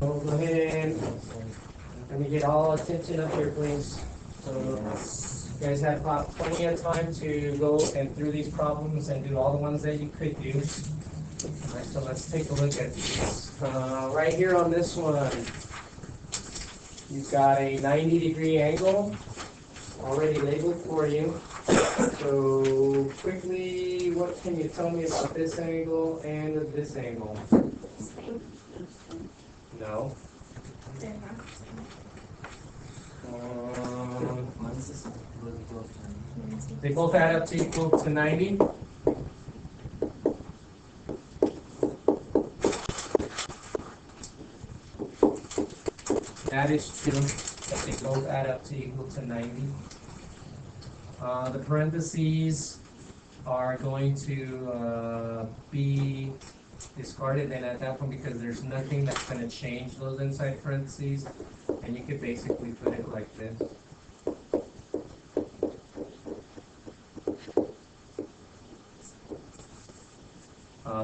So go ahead and let me get all attention up here, please. So you guys have plenty of time to go and through these problems and do all the ones that you could do. All right, so let's take a look at these. Right here on this one, you've got a 90-degree angle already labeled for you. So quickly, what can you tell me about this angle and this angle? No. They both add up to equal to 90. That is true, that they both add up to equal to 90. The parentheses are going to be discarded then at that point because there's nothing that's going to change those inside parentheses, and you could basically put it like this.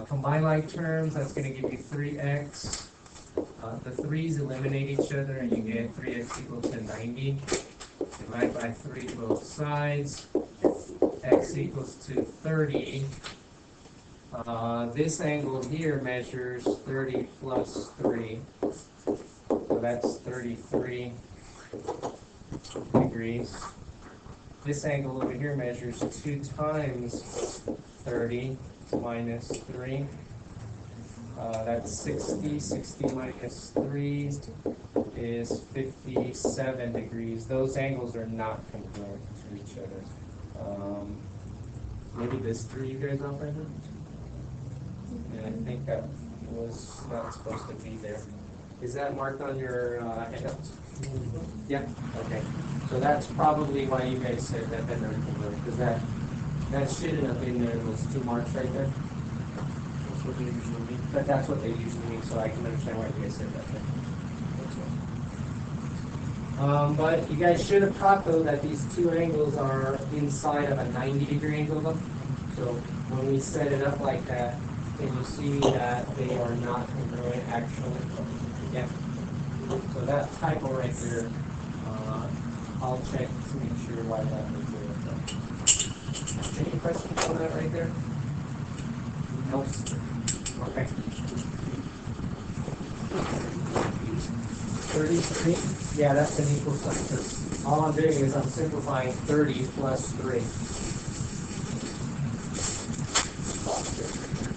Combine like terms, that's going to give you 3x. The 3's eliminate each other and you get 3x equal to 90. Divide by 3 both sides. X equals to 30. This angle here measures 30 plus 3. So that's 33 degrees. This angle over here measures 2 times 30 minus 3. That's 60. 60 minus 3 is 57 degrees. Those angles are not congruent to each other. Maybe this threw you guys off right now? And I think that was not supposed to be there. Is that marked on your handouts? Yeah? Okay. So that's probably why you guys said that they're congruent, because that shouldn't have been there, those 2 marks right there. That's what they usually mean. But that's what they usually mean, so I can understand why you guys said that. But you guys should have caught, though, that these 2 angles are inside of a 90-degree angle, though. So when we set it up like that, can you see that they are not congruent, actually? Yeah. So that typo right there, I'll check to make sure why that was there. Any questions on that right there? No? Okay. 33? Yeah, that's an equal sign. So all I'm doing is I'm simplifying 30 plus 3.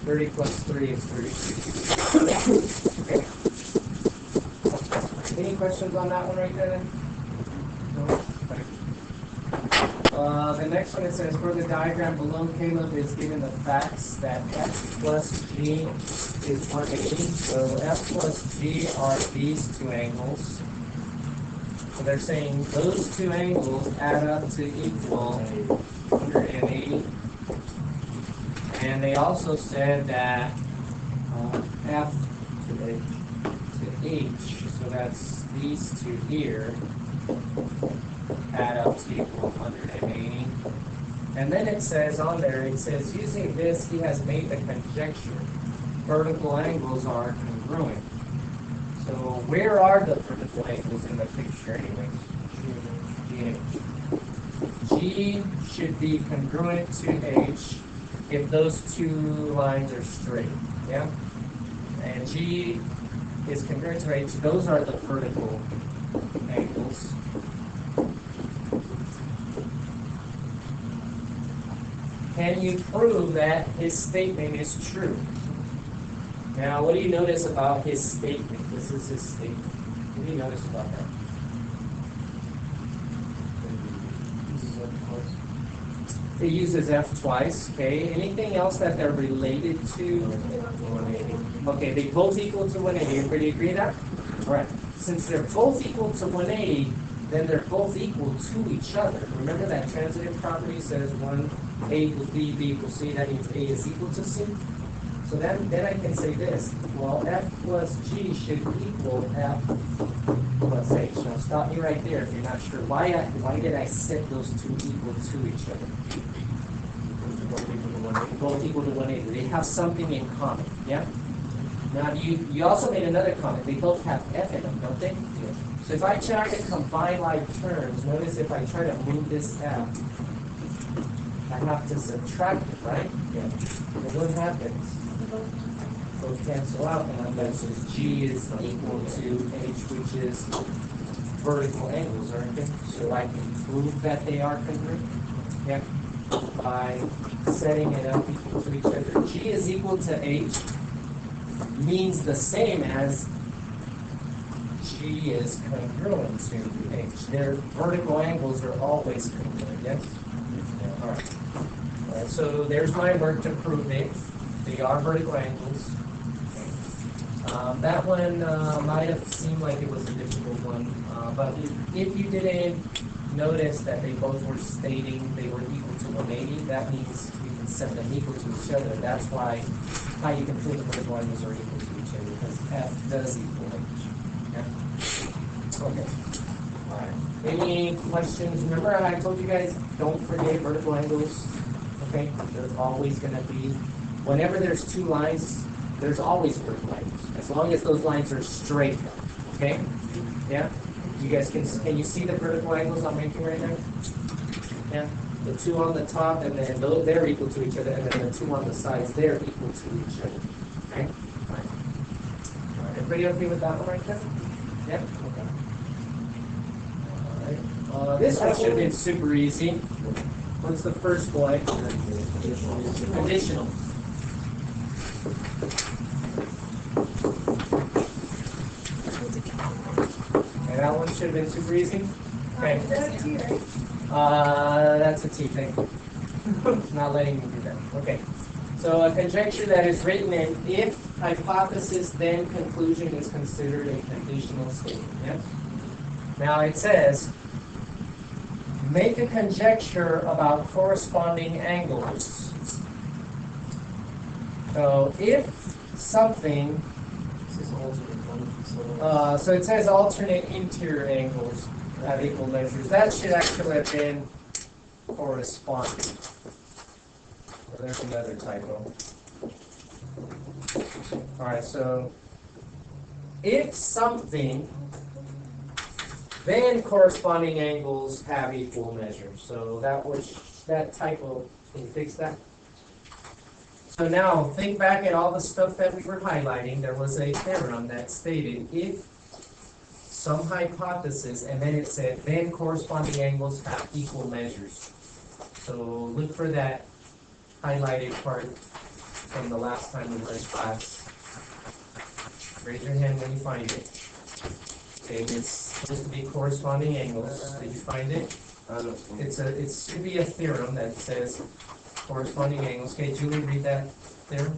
30 plus 3 is 33. Okay. Any questions on that one right there then? No? The next one, it says, for the diagram below, Caleb is given the facts that f plus g is 180. So f plus g are these 2 angles. So they're saying those 2 angles add up to equal 180. And they also said that f to h, so that's these 2 here, add up to equal 180. And then it says on there, it says, using this, he has made the conjecture vertical angles are congruent. So where are the vertical angles in the picture anyway? G should be congruent to H if those 2 lines are straight. Yeah? And G is congruent to H. Those are the vertical angles. Can you prove that his statement is true? Now, what do you notice about his statement? This is his statement. What do you notice about that? It uses F twice, okay? Anything else that they're related to? 180. Okay, they both equal to 180. Everybody agree that? All right. Since they're both equal to 180, then they're both equal to each other. Remember that transitive property says 1, A equals B, B equals C. That means A is equal to C. So then I can say this. Well, F plus G should equal F plus H. Now stop me right there if you're not sure. Why did I set those 2 equal to each other? Both equal to 180. They have something in common, yeah? Now, you also made another comment. They both have F in them, don't they? Yeah. So if I try to combine like terms, notice if I try to move this F, I have to subtract it, right? Yeah. And what happens? Both cancel out, and that says G is equal to H, which is vertical angles, aren't they? So I can prove that they are congruent. Yeah. By setting it up equal to each other. G is equal to H means the same as G is congruent to H. Their vertical angles are always congruent, yes? Yeah, all right. All right, so there's my work to prove it. They are vertical angles. That one might have seemed like it was a difficult one, but if you didn't notice that they both were stating they were equal to 180, that means you can set them equal to each other. That's why how you can prove the vertical angles are equal to each other, because F does equal H. Yeah? Okay. All right. Any questions? Remember I told you guys, don't forget vertical angles. Okay? There's always going to be, whenever there's two lines, there's always vertical angles, as long as those lines are straight. Okay? Yeah? You guys can you see the vertical angles I'm making right now? Yeah? The two on the top, and then they're equal to each other, and then the two on the sides, they're equal to each other. Okay? All right. All right. Everybody okay with that one right there? Yeah? Okay. All right. This one should have been super easy. What's the first one? Conditional. Okay, that one should have been super easy. Okay. That's a T thing. Not letting me do that. Okay. So a conjecture that is written in if hypothesis then conclusion is considered a conditional statement. Yes? Now it says, make a conjecture about corresponding angles. So if something, so it says alternate interior angles have equal measures. That should actually have been corresponding. Well, there's another typo. All right, so if something, then corresponding angles have equal measures. So that typo, can you fix that? So now think back at all the stuff that we were highlighting. There was a theorem that stated if some hypothesis, and then it said then corresponding angles have equal measures. So look for that highlighted part from the last time we were in class. Raise your hand when you find it. Okay, it's supposed to be corresponding angles. Did you find it? It should be a theorem that says corresponding angles. Okay, Julie, read that theorem.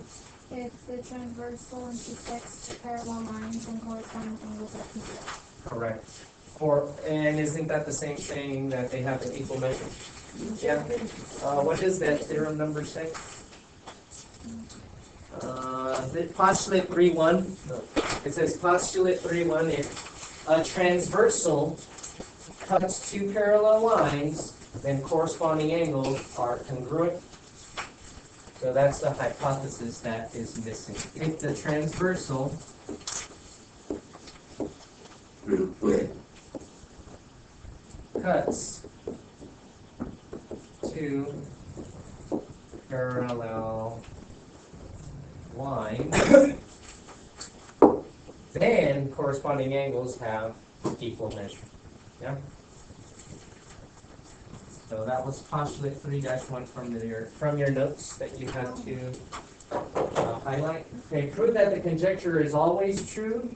If the transversal intersects the parallel lines, then corresponding angles are equal. Correct. And isn't that the same thing that they have an equal measure? Yeah. What does that theorem number say? Postulate 3.1. It says postulate 3.1. If a transversal cuts two parallel lines, then corresponding angles are congruent. So that's the hypothesis that is missing. If the transversal cuts two parallel lines, then corresponding angles have equal measure. Yeah? So that was postulate 3-1 from your notes that you had to highlight. Okay, prove that the conjecture is always true.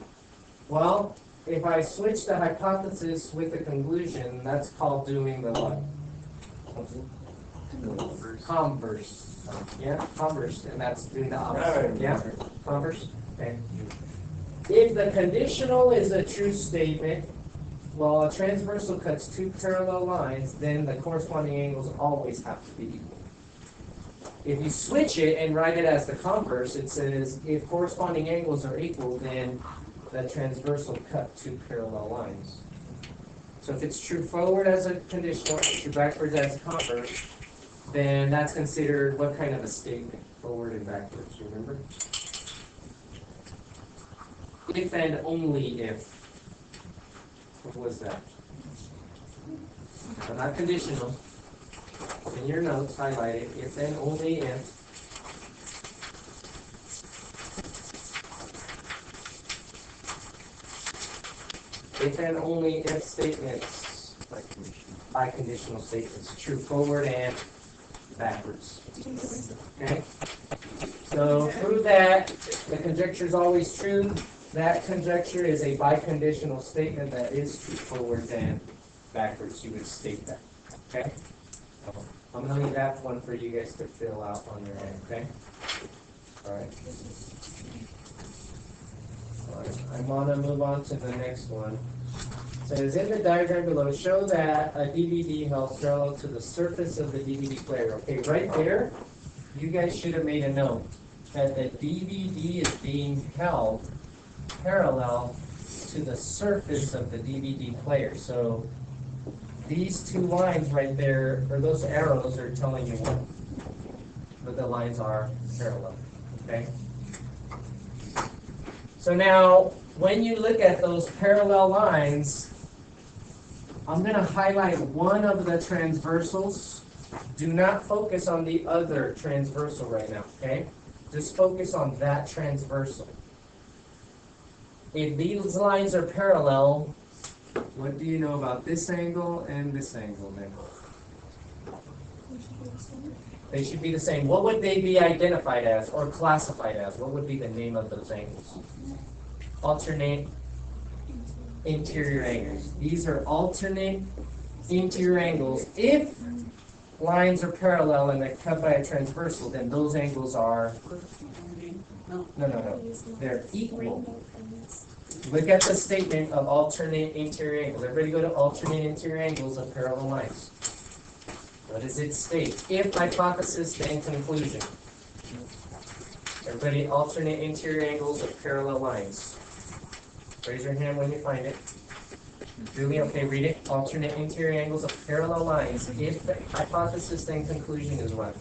Well, if I switch the hypothesis with the conclusion, that's called doing the what? Converse. Yeah, converse, and that's doing the opposite. Yeah, converse. Okay. If the conditional is a true statement, well, a transversal cuts two parallel lines, then the corresponding angles always have to be equal. If you switch it and write it as the converse, it says if corresponding angles are equal, then the transversal cut two parallel lines. So if it's true forward as a conditional, true backwards as a converse, then that's considered what kind of a statement? Forward and backwards, remember? if and only if. What was that? So not conditional. In your notes, highlight it. If and only if. If and only if statements. By conditional statements. True forward and backwards. Okay? So prove that the conjecture is always true. That conjecture is a biconditional statement that is true forwards and backwards. You would state that. Okay? So I'm going to leave that one for you guys to fill out on your own. Okay? All right. All right. I'm going to move on to the next one. It says in the diagram below, show that a DVD held parallel to the surface of the DVD player. Okay, right there, you guys should have made a note that the DVD is being held parallel to the surface of the DVD player. So these two lines right there, or those arrows, are telling you what the lines are parallel. Okay? So now, when you look at those parallel lines, I'm going to highlight one of the transversals. Do not focus on the other transversal right now, okay? Just focus on that transversal. If these lines are parallel, what do you know about this angle and this angle then? They should be the same. What would they be identified as or classified as? What would be the name of those angles? Alternate interior angles. These are alternate interior angles. If lines are parallel and they're cut by a transversal, then those angles are no. They're equal. Look at the statement of alternate interior angles. Everybody go to alternate interior angles of parallel lines. What does it state? If hypothesis, then conclusion. Everybody, alternate interior angles of parallel lines. Raise your hand when you find it. Julie, okay, read it. Alternate interior angles of parallel lines. If the hypothesis, then conclusion is what?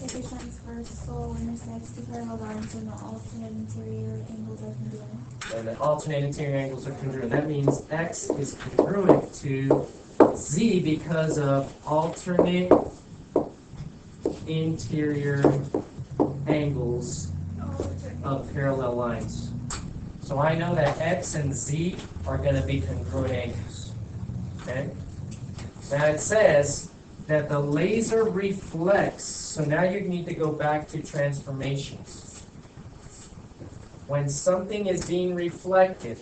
If a transversal intersects two parallel lines and the alternate interior angles are congruent. And the alternate interior angles are congruent. That means X is congruent to Z because of alternate interior angles of parallel lines. So I know that X and Z are going to be congruent angles. Okay? Now it says that the laser reflects, so now you need to go back to transformations. When something is being reflected,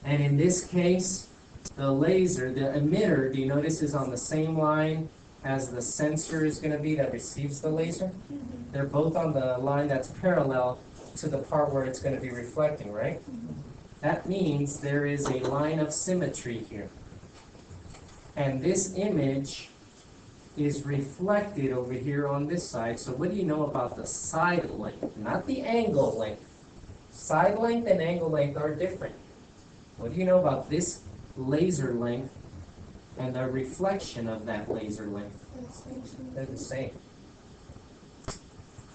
and in this case, the laser, the emitter, do you notice is on the same line as the sensor is going to be that receives the laser? They're both on the line that's parallel to the part where it's going to be reflecting, right? That means there is a line of symmetry here. And this image is reflected over here on this side. So what do you know about the side length? Not the angle length. Side length and angle length are different. What do you know about this laser length and the reflection of that laser length? They're the same.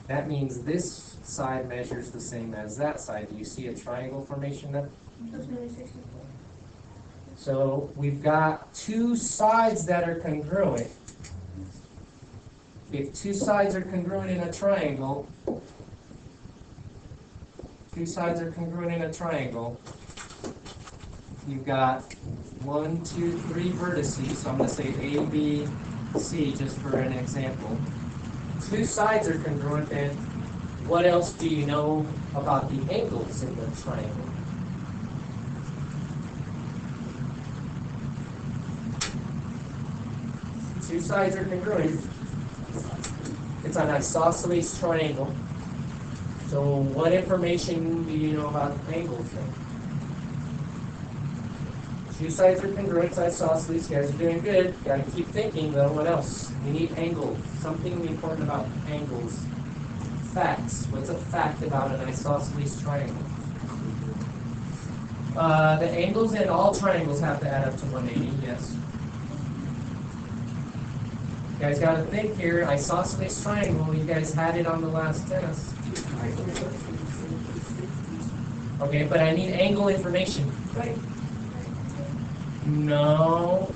That means this side measures the same as that side. Do you see a triangle formation there? So we've got two sides that are congruent. If two sides are congruent in a triangle, you've got 1, 2, 3 vertices. So I'm going to say A, B, C just for an example. Two sides are congruent, then what else do you know about the angles in the triangle? Two sides are congruent. It's an isosceles triangle. So what information do you know about angles then? Two sides are congruent, it's isosceles. You guys are doing good. You gotta keep thinking though. What else? You need angles. Something important about angles. Facts. What's a fact about an isosceles triangle? The angles in all triangles have to add up to 180, yes. You guys got to think here, isosceles triangle, you guys had it on the last test. Okay, but I need angle information. Right. No,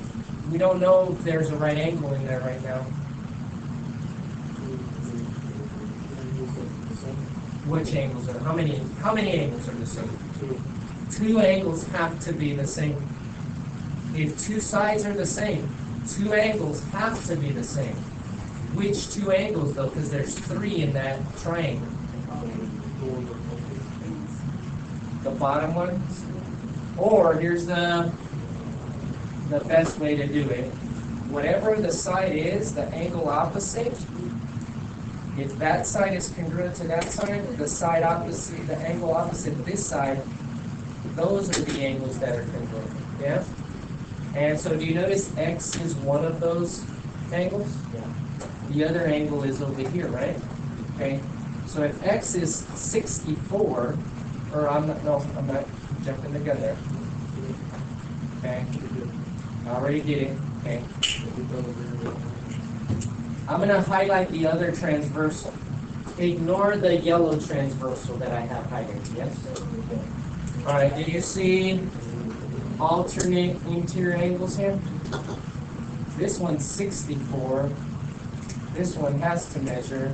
we don't know if there's a right angle in there right now. Which angles are, how many angles are the same? Two angles have to be the same. If two sides are the same, two angles have to be the same. Which two angles though? Because there's three in that triangle. The bottom one? Or here's the best way to do it. Whatever the side is, the angle opposite, if that side is congruent to that side, the side opposite, the angle opposite this side, those are the angles that are congruent. Yeah? And so do you notice X is one of those angles? Yeah. The other angle is over here, right? Okay. So if X is 64, or I'm not jumping the gun there. Okay. I already did it. Okay. I'm going to highlight the other transversal. Ignore the yellow transversal that I have highlighted. Yes? All right. Did you see alternate interior angles here? This one's 64. This one has to measure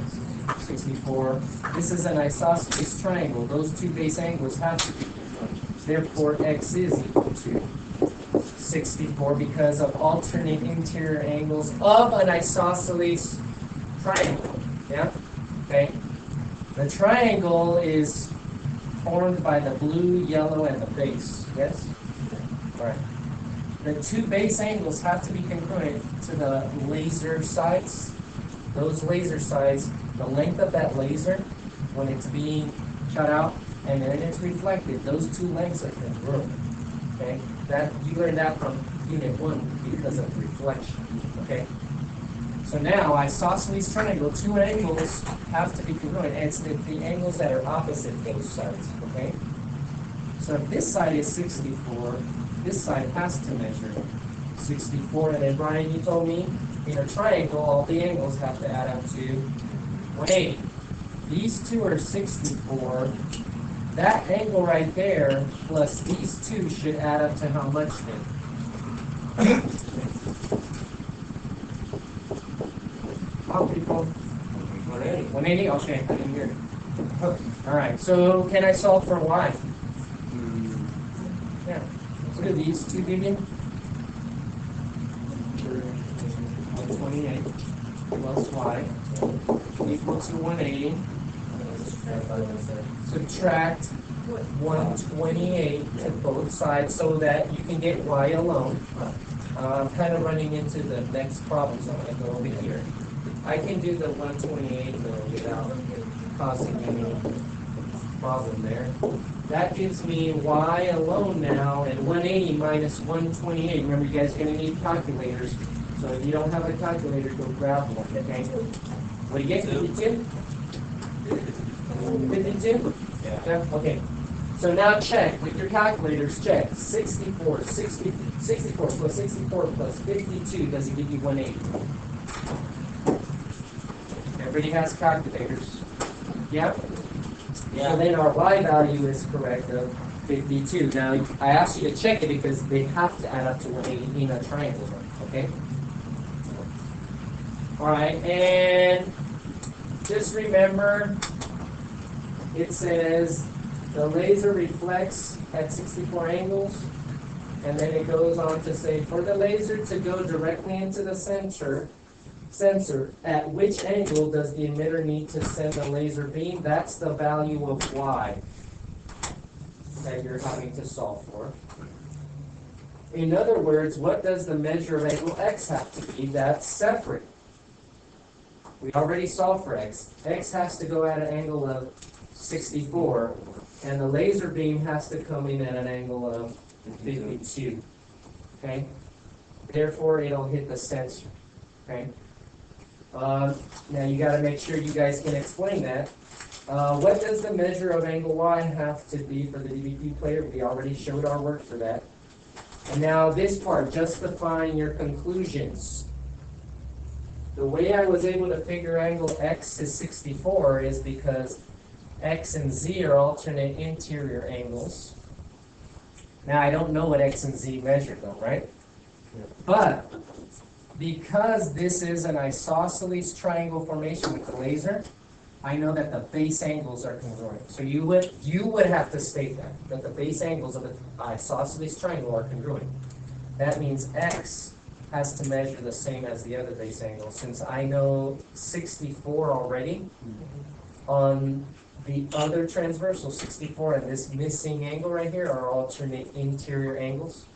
64. This is an isosceles triangle. Those two base angles have to be equal. Therefore, X is equal to 64 because of alternate interior angles of an isosceles triangle. Yeah? Okay? The triangle is formed by the blue, yellow, and the base. Yes? All right. The two base angles have to be congruent to the laser sides. Those laser sides, the length of that laser, when it's being shot out and then it's reflected, those two lengths are congruent. Okay? That you learned that from Unit 1 because of reflection. Okay? So now, isosceles triangle, two angles have to be congruent, and it's the angles that are opposite those sides. Okay? So if this side is 64, this side has to measure 64. And then Brian, you told me in a triangle, all the angles have to add up to 180. These two are 64. That angle right there plus these two should add up to how much then? How people? 180. 180? Okay, I didn't hear it. All right, so can I solve for y? Yeah. What do these two give you? 128 plus y equal to 180. Subtract 128 to both sides so that you can get y alone. I'm kind of running into the next problem, so I'm going to go over here. I can do the 128 without causing any problem there. That gives me y alone now, and 180 minus 128. Remember, you guys are going to need calculators. So if you don't have a calculator, go grab one, okay? What do you get? 52? 52? Yeah. Okay. So now check with your calculators. Check 64 plus 64 plus 52. Does it give you 180? Everybody has calculators. Yeah. Yeah. So then our y value is correct of 52. Now I asked you to check it because they have to add up to 180 in a triangle. Okay. All right, and just remember, it says the laser reflects at 64 angles, and then it goes on to say, for the laser to go directly into the sensor, at which angle does the emitter need to send the laser beam? That's the value of y that you're having to solve for. In other words, what does the measure of angle x have to be? That's separate. We already solved for x. X has to go at an angle of 64, and the laser beam has to come in at an angle of 52. Okay? Therefore, it'll hit the sensor. Okay? Now, you got to make sure you guys can explain that. What does the measure of angle y have to be for the DVD player? We already showed our work for that. And now this part, justifying your conclusions. The way I was able to figure angle x is 64 is because X and Z are alternate interior angles. Now, I don't know what X and Z measure though, right? But because this is an isosceles triangle formation with the laser, I know that the base angles are congruent. So you would have to state that the base angles of an isosceles triangle are congruent. That means X has to measure the same as the other base angle. Since I know 64 already on the other transversal, 64 and this missing angle right here are alternate interior angles.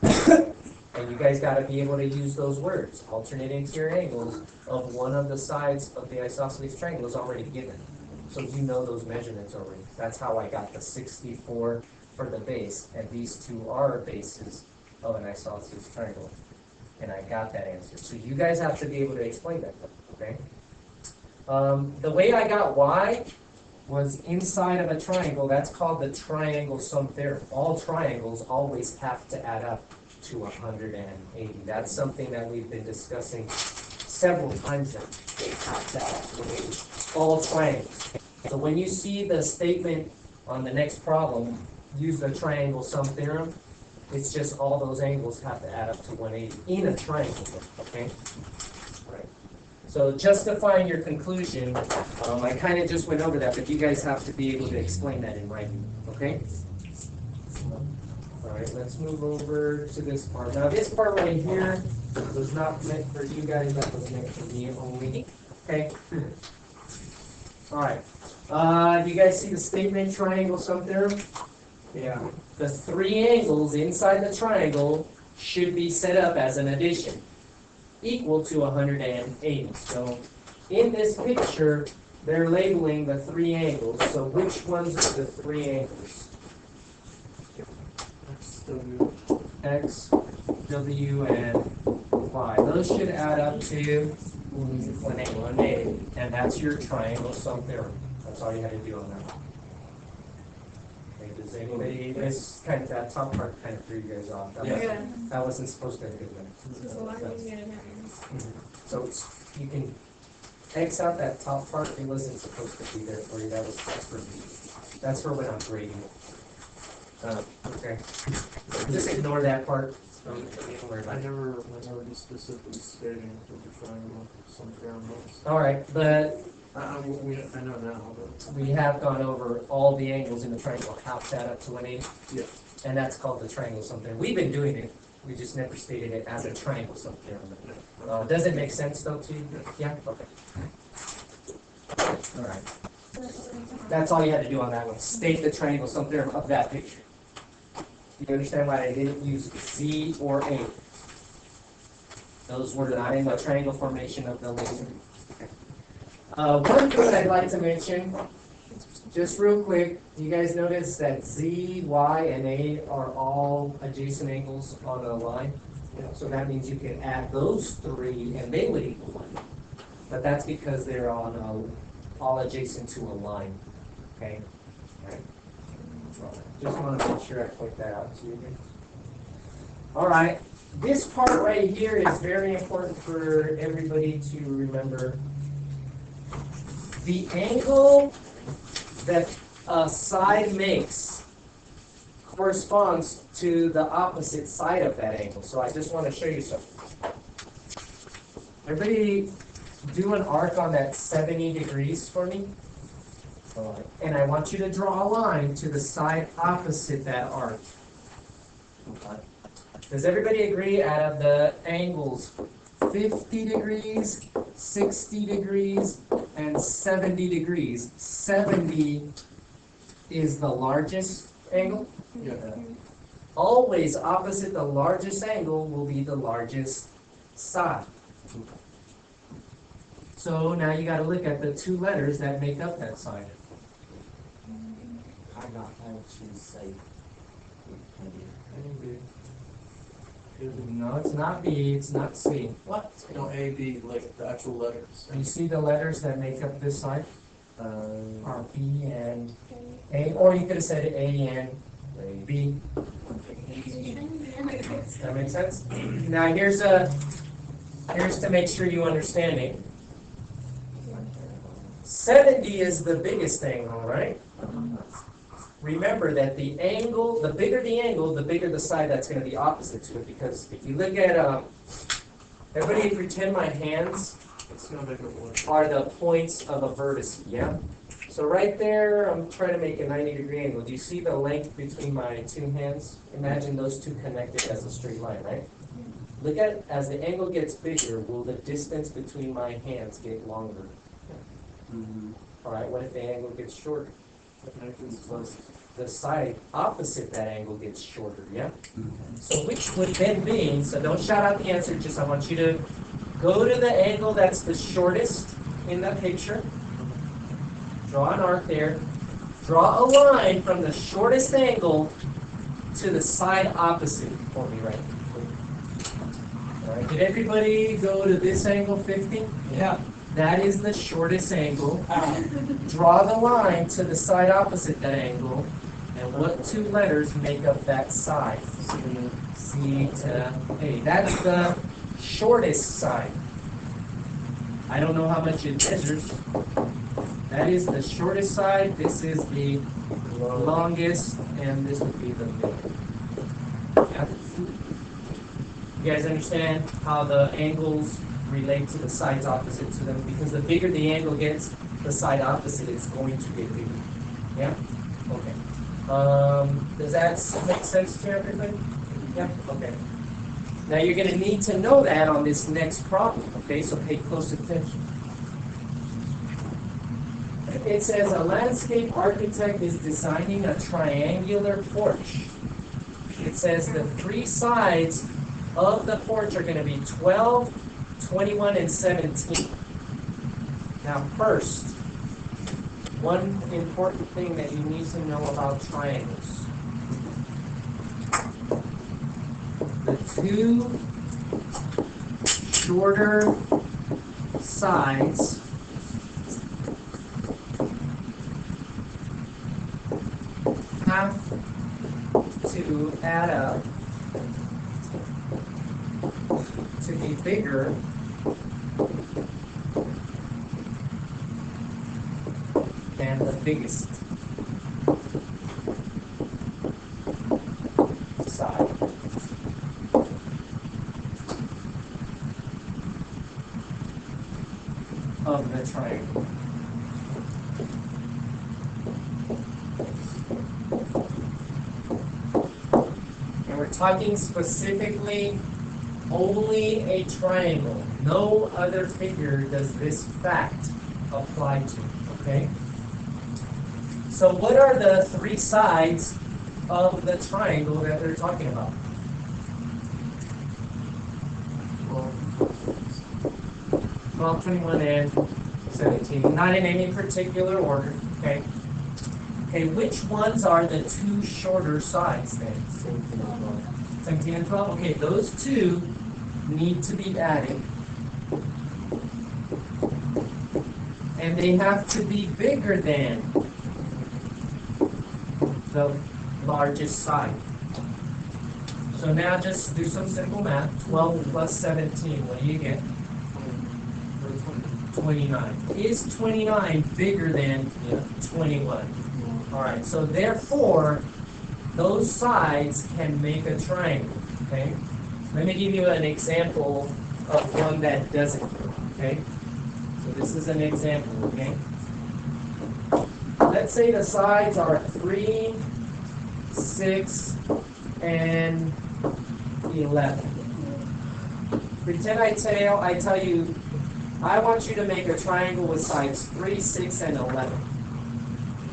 And you guys got to be able to use those words. Alternate interior angles of one of the sides of the isosceles triangle is already given. So you know those measurements already. That's how I got the 64 for the base. And these two are bases of an isosceles triangle. And I got that answer. So you guys have to be able to explain that, okay? The way I got Y was inside of a triangle. That's called the triangle sum theorem. All triangles always have to add up to 180. That's something that we've been discussing several times now. They have to add to 180. All triangles. So when you see the statement on the next problem, use the triangle sum theorem, it's just all those angles have to add up to 180 in a triangle, okay? Right. So justifying your conclusion, I kind of just went over that, but you guys have to be able to explain that in writing, okay? All right, let's move over to this part. Now this part right here was not meant for you guys, that was meant for me only, okay? All right, do you guys see the statement triangle sum theorem? Yeah. The three angles inside the triangle should be set up as an addition, equal to 180. So in this picture, they're labeling the three angles. So which ones are the three angles? X, W, and Y. Those should add up to 180. And that's your triangle sum theorem. That's all you had to do on that one. Does anybody, this kind of, that top part kind of threw you guys off. That wasn't supposed to be good. So you can X out that top part. It wasn't supposed to be there for you. That's for me. That's for when I'm grading. Okay. Just ignore that part. I never just specifically stating what the triangle some theorem was. All right, but I know now, but we have gone over all the angles in the triangle have to add up to 180. yeah. And that's called the triangle sum theorem. We've been doing it. We just never stated it as a triangle sum theorem. Does it make sense though to you? Yeah? Okay. All right. That's all you had to do on that one. State the triangle sum theorem of that picture. You understand why I didn't use Z or A? Those were not in the triangle formation of the laser. One thing I'd like to mention, just real quick, you guys notice that Z, Y, and A are all adjacent angles on a line? So that means you can add those three and they would equal 1. But that's because they're on all adjacent to a line. Okay? All right. Just want to make sure I point that out to you. All right. This part right here is very important for everybody to remember. The angle that a side makes corresponds to the opposite side of that angle. So I just want to show you something. Everybody do an arc on that 70 degrees for me. And I want you to draw a line to the side opposite that arc. Does everybody agree out of the angles 50 degrees, 60 degrees, and 70 degrees, 70 is the largest angle? Yeah. Always opposite the largest angle will be the largest side. So now you got to look at the two letters that make up that side. I'm not going to say No, it's not B, it's not C. What? No, A, B, like the actual letters. You see the letters that make up this side? uh, Are B and A, or you could have said A and B. That makes sense? Now here's to make sure you understand it. 70 is the biggest angle, right? Remember that the angle, the bigger the side that's going to be opposite to it. Because if you look at, everybody pretend my hands It's gonna make it work. are the points of a vertex, yeah? So right there, I'm trying to make a 90-degree angle. Do you see the length between my two hands? Imagine those two connected as a straight line, right? Look at, as the angle gets bigger, will the distance between my hands get longer? All right, what if the angle gets shorter? The side opposite that angle gets shorter, yeah? So which would then be, so don't shout out the answer, just I want you to go to the angle that's the shortest in the picture. Draw an arc there. Draw a line from the shortest angle to the side opposite for me, right? All right, did everybody go to this angle 50? Yeah. That is the shortest angle. Draw the line to the side opposite that angle. And what two letters make up that side? C to A. That's the shortest side. I don't know how much it measures. That is the shortest side. This is the longest, and this would be the middle. Yeah. You guys understand how the angles relate to the sides opposite to them? Because the bigger the angle gets, the side opposite is going to get bigger. Yeah? Okay. Does that make sense to everybody? Yeah? Okay. Now you're going to need to know that on this next problem, okay? So pay close attention. It says a landscape architect is designing a triangular porch. It says the three sides of the porch are going to be 12, 21, and 17. Now first, one important thing that you need to know about triangles. The two shorter sides have to add up to be bigger than the biggest side. Of the triangle. And we're talking specifically only a triangle. No other figure does this fact apply to, okay? So what are the three sides of the triangle that they're talking about? 12, 21, and 17. Not in any particular order, okay? Okay, which ones are the two shorter sides then? 17 and 12? Okay, those two need to be added. And they have to be bigger than the largest side. So now just do some simple math. 12 plus 17, what do you get? 29. Is 29 bigger than 21? All right, so therefore, those sides can make a triangle, okay? Let me give you an example of one that doesn't, okay? So this is an example, okay? Let's say the sides are 3, 6, and 11. Pretend I tell you, I want you to make a triangle with sides 3, 6, and 11.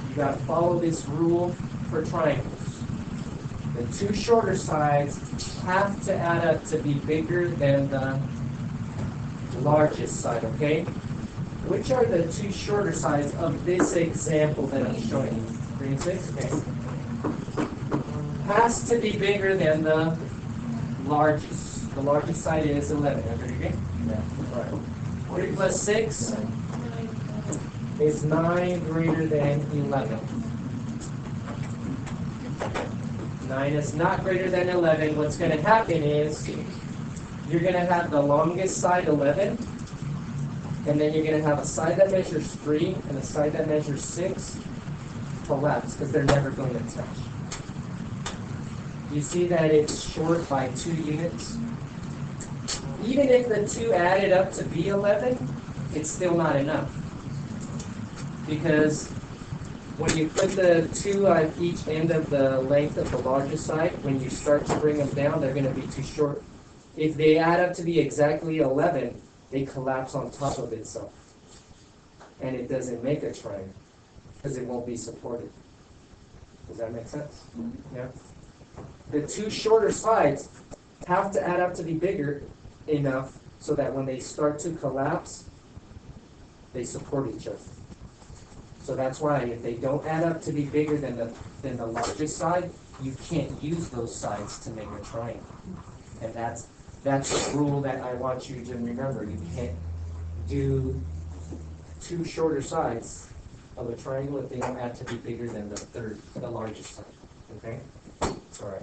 You got to follow this rule for triangles. The two shorter sides have to add up to be bigger than the largest side, okay? Which are the two shorter sides of this example that I'm showing you? 3 and 6? Okay. Has to be bigger than the largest. The largest side is 11. Everybody agree? Yeah. All right. 3 plus 6 is 9 greater than 11. 9 is not greater than 11. What's going to happen is you're going to have the longest side 11, and then you're going to have a side that measures 3 and a side that measures 6, collapse because they're never going to touch. You see that it's short by 2 units? Even if the 2 added up to be 11, it's still not enough. Because when you put the 2 at each end of the length of the largest side, when you start to bring them down, they're going to be too short. If they add up to be exactly 11, they collapse on top of itself. And it doesn't make a triangle because it won't be supported. Does that make sense? Yeah. The 2 shorter sides have to add up to be bigger enough so that when they start to collapse, they support each other. So that's why if they don't add up to be bigger than the largest side, you can't use those sides to make a triangle. And that's the rule that I want you to remember. You can't do 2 shorter sides of a triangle if they don't add to be bigger than the largest side. Okay? All right.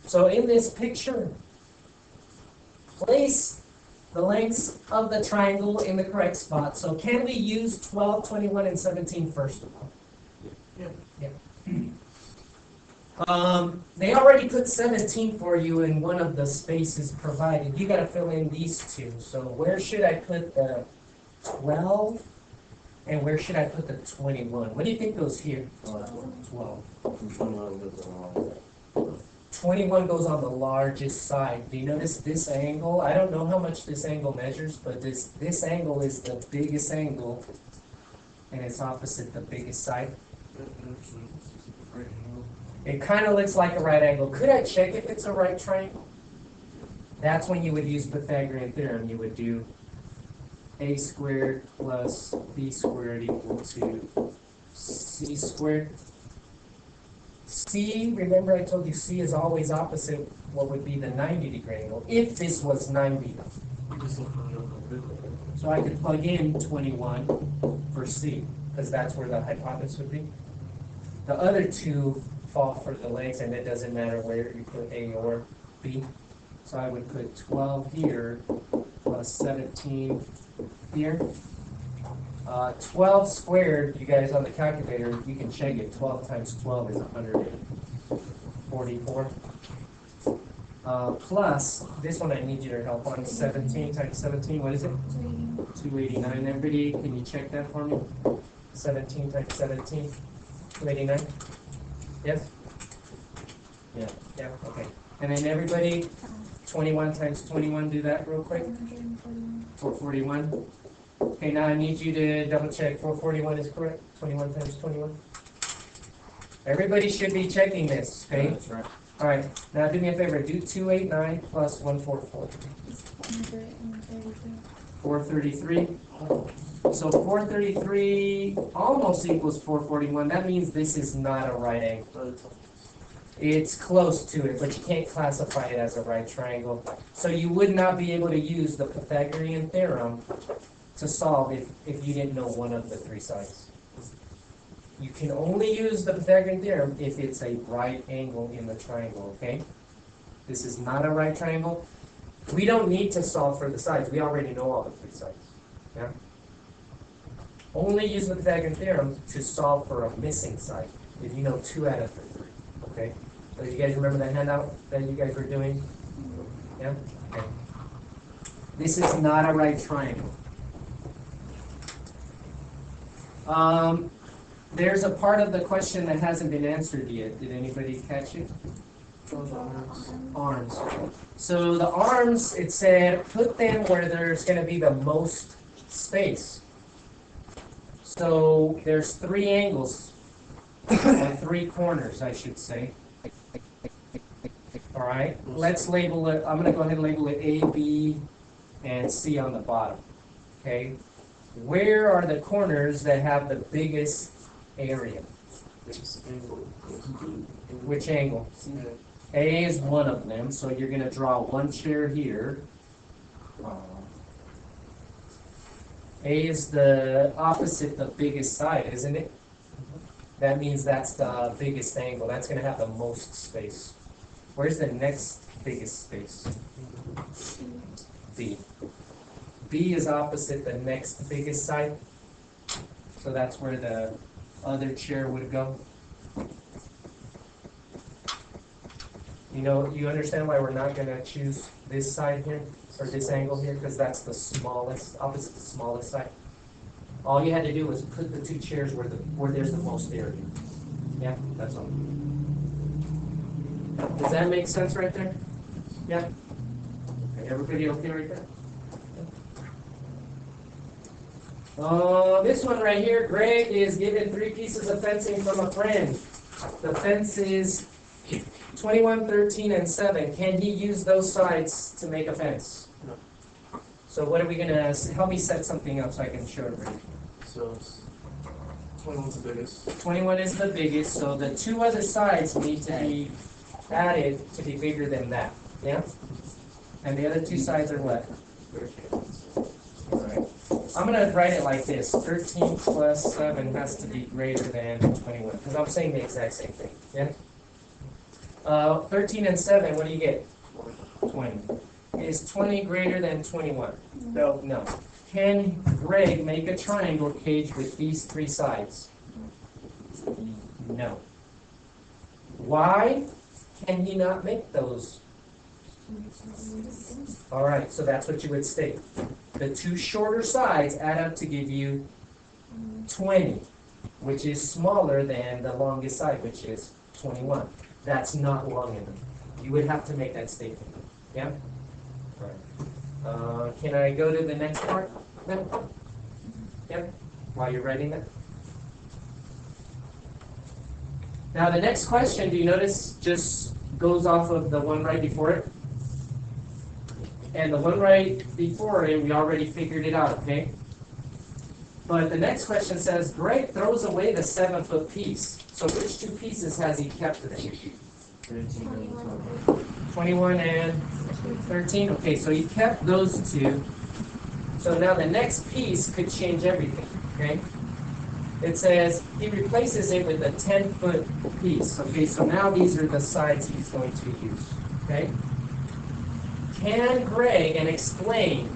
So in this picture, place the lengths of the triangle in the correct spot. So can we use 12, 21, and 17 first of all? Yeah. They already put 17 for you in one of the spaces provided. You got to fill in these 2. So where should I put the 12? And where should I put the 21? What do you think goes here? 12. 21 goes on the largest side. Do you notice this angle? I don't know how much this angle measures, but this angle is the biggest angle, and it's opposite the biggest side. It kind of looks like a right angle. Could I check if it's a right triangle? That's when you would use Pythagorean theorem. You would do a squared plus b squared equal to c squared. C, remember I told you C is always opposite what would be the 90-degree angle, if this was 90. So I could plug in 21 for C, because that's where the hypotenuse would be. The other 2 fall for the legs, and it doesn't matter where you put A or B. So I would put 12 here plus 17 here. 12 squared, you guys on the calculator, you can check it. 12 times 12 is 144. Plus, this one I need your help on. 17 times 17, what is it? 289. Everybody, can you check that for me? 17 times 17, 289? Yes? Yeah, okay. And then everybody, 21 times 21, do that real quick. 441. Okay, now I need you to double check 441 is correct. 21 times 21. Everybody should be checking this, okay? Yeah, that's right. All right, now do me a favor. Do 289 plus 144. 433. So 433 almost equals 441. That means this is not a right angle. It's close to it, but you can't classify it as a right triangle. So you would not be able to use the Pythagorean theorem to solve if you didn't know one of the 3 sides. You can only use the Pythagorean theorem if it's a right angle in the triangle, okay? This is not a right triangle. We don't need to solve for the sides. We already know all the 3 sides. Yeah? Only use the Pythagorean theorem to solve for a missing side, if you know 2 out of the 3, okay? So you guys remember that handout that you guys were doing? Yeah? Okay. This is not a right triangle. There's a part of the question that hasn't been answered yet. Did anybody catch it? Arms. So the arms, it said, put them where there's going to be the most space. So there's 3 angles, or 3 corners, I should say. All right, let's label it. I'm going to go ahead and label it A, B, and C on the bottom. Okay. Where are the corners that have the biggest area? Which angle? A is one of them, so you're going to draw 1 chair here. A is the opposite, the biggest side, isn't it? That means that's the biggest angle. That's going to have the most space. Where's the next biggest space? B. B is opposite the next biggest side. So that's where the other chair would go? You understand why we're not going to choose this side here, or this angle here, because that's the smallest, opposite the smallest side. All you had to do was put the two chairs where there's the most area. Yeah, that's all. Does that make sense right there? Yeah? Okay, everybody okay right there? This one right here, Greg is given 3 pieces of fencing from a friend. The fence is 21, 13, and 7. Can he use those sides to make a fence? No. So what are we going to, help me set something up so I can show it. So it's 21's the biggest. 21 is the biggest, so the 2 other sides need to be added to be bigger than that. Yeah? And the other 2 sides are what? Alright. I'm going to write it like this. 13 plus 7 has to be greater than 21, because I'm saying the exact same thing. Yeah? 13 and 7, what do you get? 20. Is 20 greater than 21? No. No. Can Greg make a triangle cage with these 3 sides? No. Why can he not make those? All right, so that's what you would state. The 2 shorter sides add up to give you 20, which is smaller than the longest side, which is 21. That's not long enough. You would have to make that statement. Yeah? All right. Can I go to the next part then? Yep. While you're writing that. Now the next question, do you notice, just goes off of the one right before it? And the one right before it, we already figured it out, okay? But the next question says, Greg throws away the 7-foot piece. So which 2 pieces has he kept today? 21 and 13. Okay, so he kept those 2. So now the next piece could change everything, okay? It says he replaces it with a 10-foot piece. Okay, so now these are the sides he's going to use, okay? Can Greg and explain,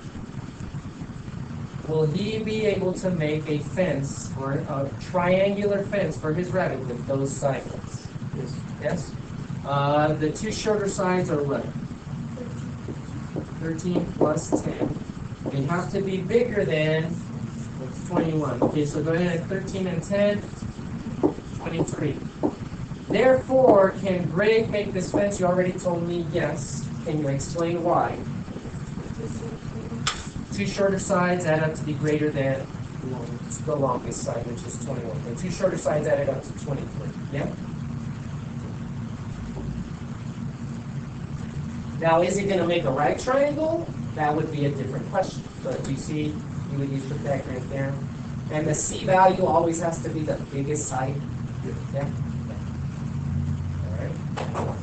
will he be able to make a fence, or a triangular fence for his rabbit with those sides? Yes. Yes? The 2 shorter sides are what? 13 plus 10. They have to be bigger than 21. Okay, so go ahead, 13 and 10, 23. Therefore, can Greg make this fence? You already told me yes. Can you explain why? 2 shorter sides add up to be greater than the longest side, which is 21. The 2 shorter sides added up to 23. Yeah? Now, is he going to make a right triangle? That would be a different question. But you see, you would use the back right there. And the C value always has to be the biggest side. Yeah? All right.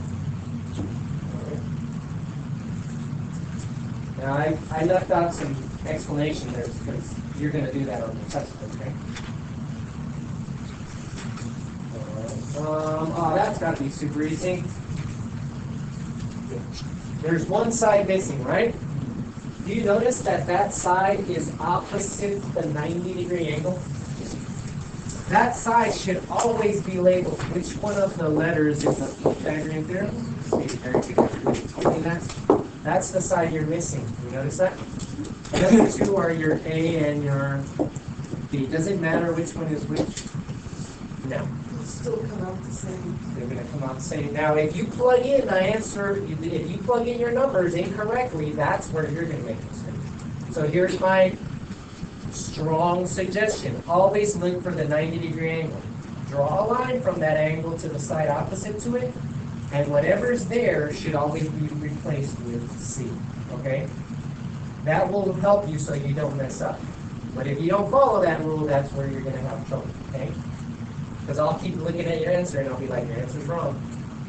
Now, I left out some explanation there because you're going to do that on the test, okay? Oh, that's got to be super easy. There's one side missing, right? Do you notice that that side is opposite the 90-degree angle? That side should always be labeled. Which one of the letters in the Pythagorean theorem? See, there you go. That's the side you're missing. You notice that? The other 2 are your A and your B. Does it matter which one is which? No. It'll still come out the same. They're going to come out the same. Now, if you plug in the answer, if you plug in your numbers incorrectly, that's where you're going to make mistakes. So here's my strong suggestion. Always look for the 90-degree angle. Draw a line from that angle to the side opposite to it, and whatever's there should always be replaced with C. Okay? That will help you so you don't mess up. But if you don't follow that rule, that's where you're going to have trouble. Okay? Because I'll keep looking at your answer and I'll be like, your answer's wrong.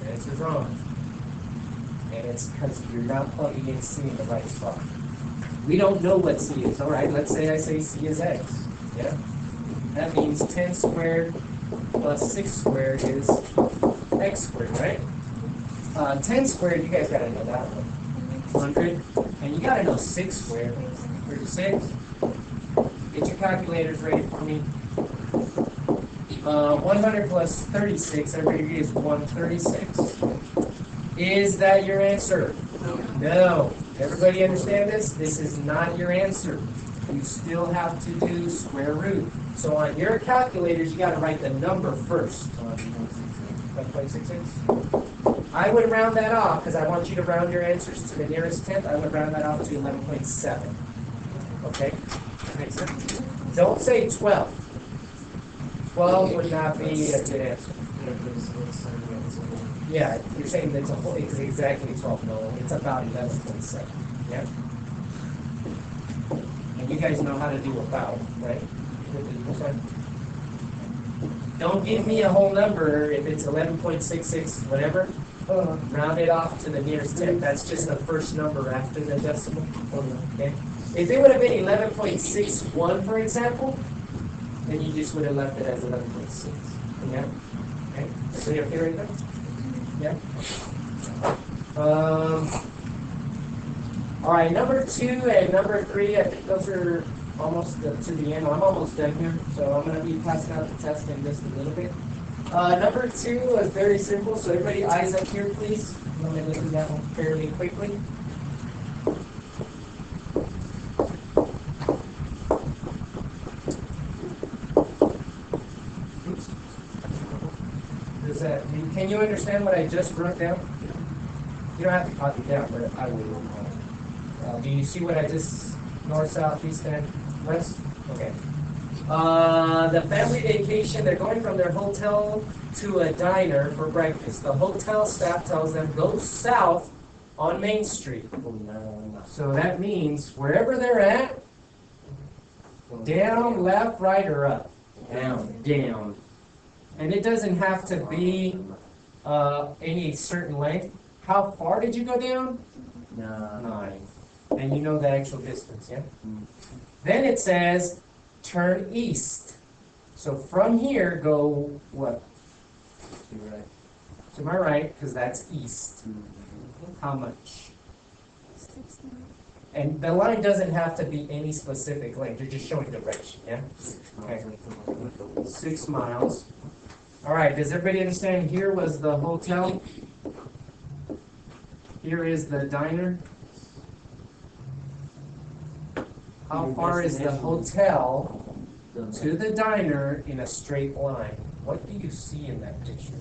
Your answer's wrong. And it's because you're not plugging in C in the right spot. We don't know what C is. All right, let's say I say C is X. Yeah? That means 10 squared plus 6 squared is X squared, right? 10 squared, you guys got to know that one. 100. And you got to know 6 squared. 36. Get your calculators ready for me. 100 plus 36, everybody agrees is 136. Is that your answer? No. Everybody understand this? This is not your answer. You still have to do square root. So on your calculators, you got to write the number first. 1.66. I would round that off because I want you to round your answers to the nearest tenth. I would round that off to 11.7. Okay? That makes sense? Don't say 12. 12 would not be a good answer. Yeah, you're saying that it's exactly 12. No, it's about 11.7. Yeah? And you guys know how to do about, right? Don't give me a whole number if it's 11.66, whatever. Round it off to the nearest tenth. That's just the first number after the decimal. Okay? If it would have been 11.61, for example, then you just would have left it as 11.6. Yeah? Okay? So you okay right there? Yeah? All right, number 2 and number 3, I think those are almost to the end. I'm almost done here, so I'm going to be passing out the test in just a little bit. Number 2 is very simple, so everybody eyes up here, please. Let me look at that one fairly quickly. Can you understand what I just wrote down? You don't have to copy it down, but I will. Do you see what I just, north, south, east, and west? Okay. The family vacation, they're going from their hotel to a diner for breakfast. The hotel staff tells them, go south on Main Street. So that means wherever they're at, down, left, right, or up? Down. And it doesn't have to be any certain length. How far did you go down? 9. And you know the actual distance, yeah? Then it says, turn east. So from here, go what? To my right, because that's east. How much? 16. And the line doesn't have to be any specific length. You're just showing direction, yeah? Okay. 6 miles. All right, does everybody understand? Here was the hotel. Here is the diner. How far is the hotel to the diner in a straight line? What do you see in that picture?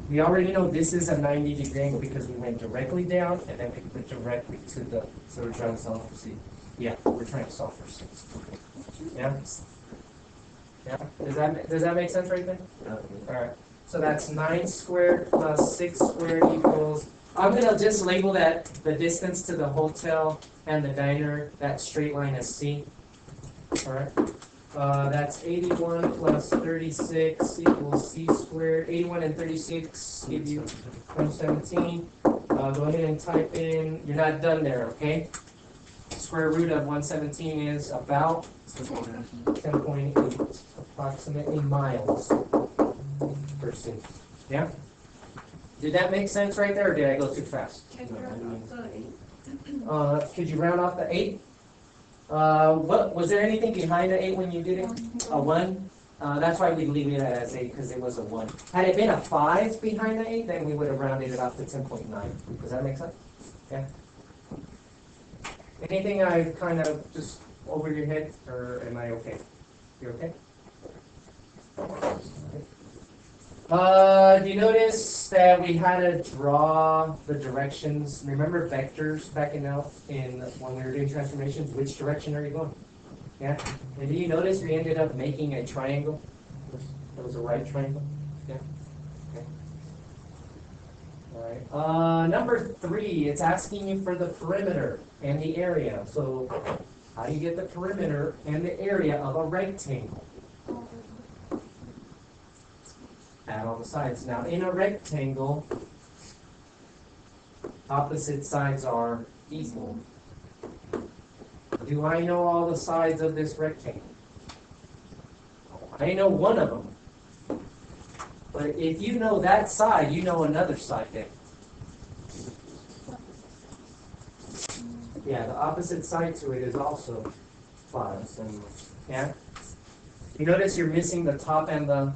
We already know this is a 90-degree angle because we went directly down and then we went directly to the. So we're trying to solve for C. Yeah, we're trying to solve for 6. Yeah. Yeah. Does that make sense right there? All right. So that's 9 squared plus 6 squared equals. I'm gonna just label that the distance to the hotel and the diner, that straight line as C. All right. That's 81 plus 36 equals C squared. 81 and 36 give you 117. Go ahead and type in. You're not done there, okay? Square root of 117 is about 10.8 approximately miles per second. Yeah? Did that make sense right there, or did I go too fast? Could you round off the 8? What was there anything behind the 8 when you did it? A 1? That's why we leave it as 8 because it was a 1. Had it been a 5 behind the 8, then we would have rounded it off to 10.9. Does that make sense? Yeah. Anything I kind of just over your head, or am I okay? You okay? Do you notice that we had to draw the directions? Remember vectors back in when we were doing transformations? Which direction are you going? Yeah. And do you notice we ended up making a triangle? That was a right triangle. Yeah. Okay. All right. Number 3, it's asking you for the perimeter and the area. So, how do you get the perimeter and the area of a rectangle? Add all the sides. Now, in a rectangle, opposite sides are equal. Do I know all the sides of this rectangle? I know one of them. But if you know that side, you know another side there. Yeah, the opposite side to it is also 5. Yeah? You notice you're missing the top and the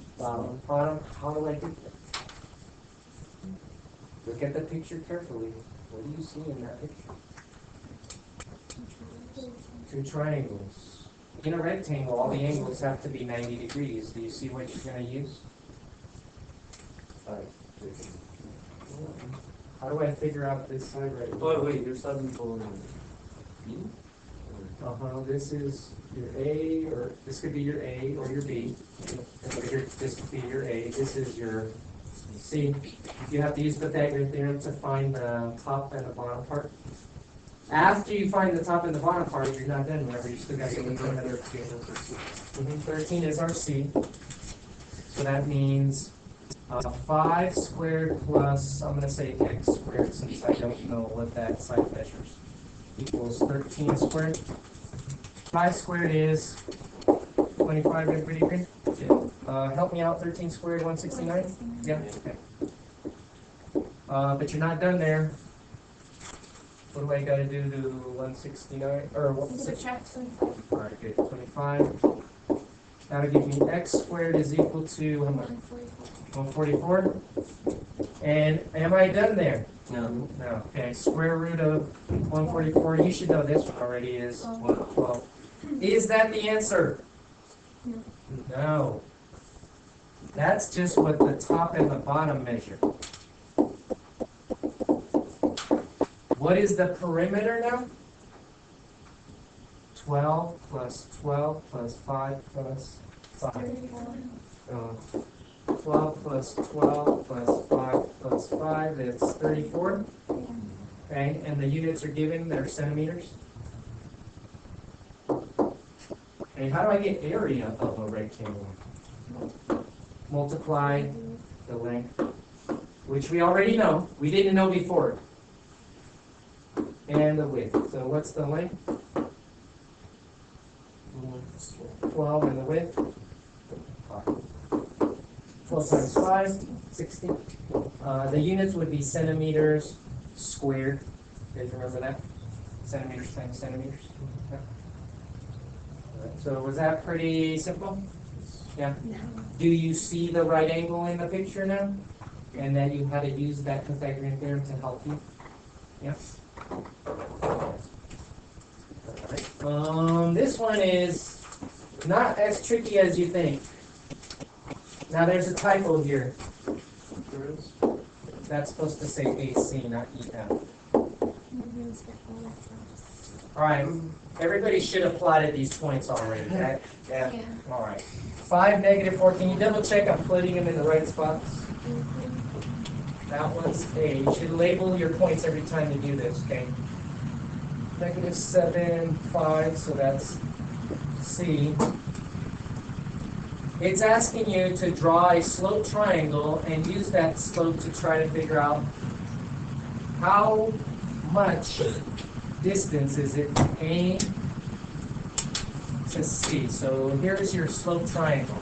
bottom. How do I do that? Look at the picture carefully. What do you see in that picture? Two triangles. In a rectangle, all the angles have to be 90 degrees. Do you see what you're going to use? How do I figure out this side right here? Wait, you're starting from B? This is your A, or this could be your A or your B. This could be your A. This is your C. You have to use Pythagorean theorem to find the top and the bottom part. After you find the top and the bottom part, you're not done. Remember, you still got to get the perimeter. 13 is our C. So that means 5 squared plus, I'm going to say x squared since I don't know what that side measures, equals 13 squared. 5 squared is 25, everybody agree? Help me out, 13 squared, 169? Yeah, okay. But you're not done there. What do I got to do to 169? Or what? Subtract 25. All right, good. 25. That'll give me x squared is equal to how much? 144. And am I done there? No. No. Okay. Square root of 144. You should know this one already is 12. Is that the answer? No. No. That's just what the top and the bottom measure. What is the perimeter now? 12 plus 12 plus 5 plus 5. 12 plus 12 plus 5 plus 5 is 34. Okay, and the units are given, they're centimeters. And how do I get area of a rectangle? Multiply the length, which we already know. We didn't know before. And the width. So what's the length? 12 and the width? 5. 12 times 5, 60. The units would be centimeters squared. You guys remember that? Centimeters times centimeters. Okay. So was that pretty simple? Yeah. Do you see the right angle in the picture now? And then you had to use that Pythagorean theorem to help you? Yeah. This one is not as tricky as you think. Now there's a typo here. There is. That's supposed to say AC, not EM. Alright, everybody should have plotted these points already, right? Yeah. Alright. 5, -4. Can you double check I'm putting them in the right spots? That one's A. You should label your points every time you do this, okay? -7, 5, so that's C. It's asking you to draw a slope triangle and use that slope to try to figure out how much distance is it from A to C. So here's your slope triangle.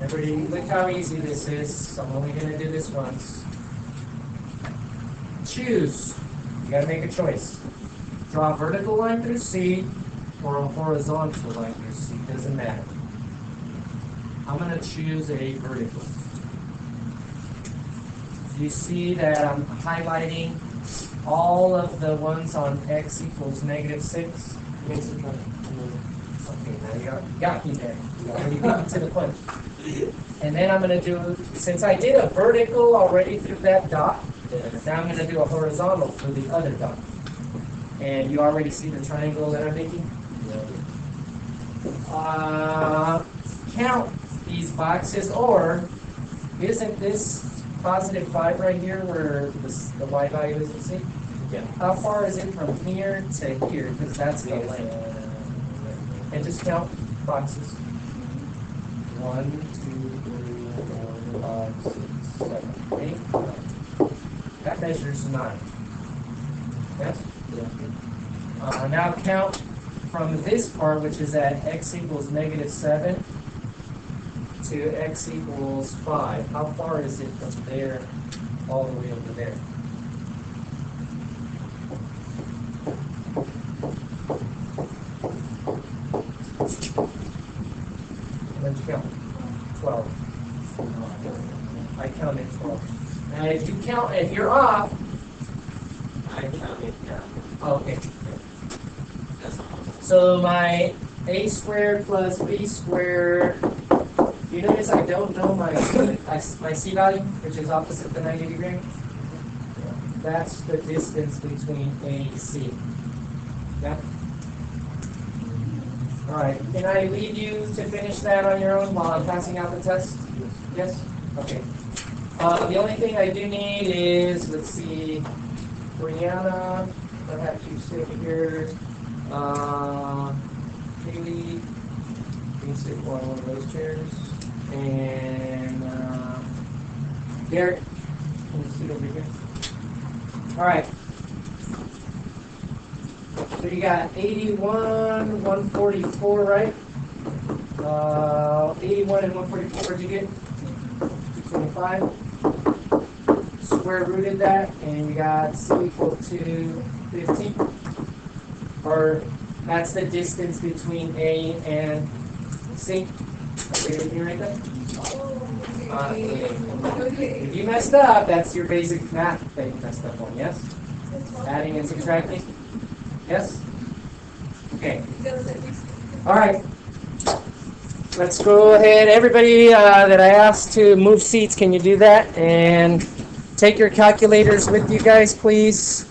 Everybody, look how easy this is. I'm only going to do this once. Choose. You got to make a choice. Draw a vertical line through C or a horizontal line through C. Doesn't matter. I'm going to choose a vertical. You see that I'm highlighting all of the ones on x equals -6? Okay, now you got me there. You beat me to the punch. And then I'm going to do, since I did a vertical already through that dot, now I'm going to do a horizontal through the other dot. And you already see the triangle that I'm making? Count these boxes, or isn't this +5 right here where the y value is at C? Yeah. How far is it from here to here? Because that's the length. And just count boxes. 1, 2, 3, 4, 5, 6, 7, 8, 9. That measures 9. Yes? Yeah. Now count from this part, which is at x equals -7 to x equals 5. How far is it from there all the way over there? And if you count, if you're off, I counted, yeah. okay. That's all. So my a squared plus b squared, you notice I don't know my c value, which is opposite the 90 degree. That's the distance between A and C. Yeah? All right. Can I leave you to finish that on your own while I'm passing out the test? Yes? Okay. The only thing I do need is, let's see, Brianna, I have you sit here. Haley, you can sit on one of those chairs. And Derek, can you sit over here? All right. So you got 81, 144, right? 81 and 144, where'd you get? 225. Square rooted that, and you got C equal to 15. Or that's the distance between A and C. Okay, did you write that? If you messed up, that's your basic math that you messed up on, yes? Adding and subtracting? Yes? Okay. All right. Let's go ahead. Everybody that I asked to move seats, can you do that? And take your calculators with you guys, please.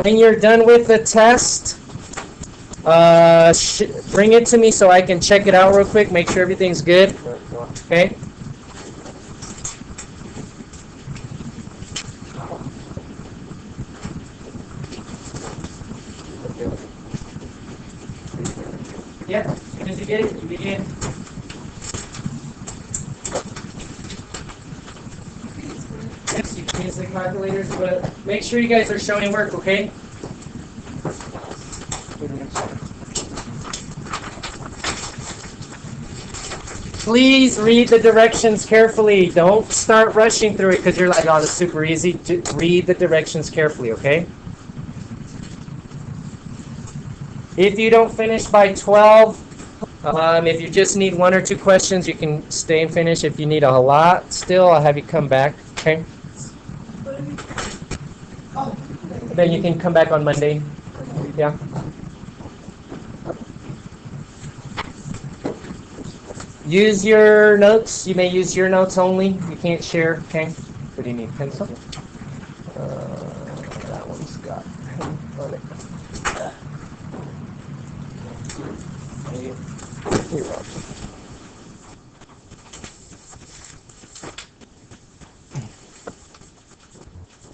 When you're done with the test, bring it to me so I can check it out real quick, make sure everything's good. Okay? Yeah, as soon as you get it, you begin. Yes, you can use the calculators, but make sure you guys are showing work, okay? Please read the directions carefully. Don't start rushing through it because you're like, oh, this is super easy. Read the directions carefully, okay? If you don't finish by 12, if you just need 1 or 2 questions, you can stay and finish. If you need a lot still, I'll have you come back, okay? Then you can come back on Monday. Yeah? Use your notes. You may use your notes only. You can't share, okay? What do you need? Pencil? That one's got pen on it. Here you go.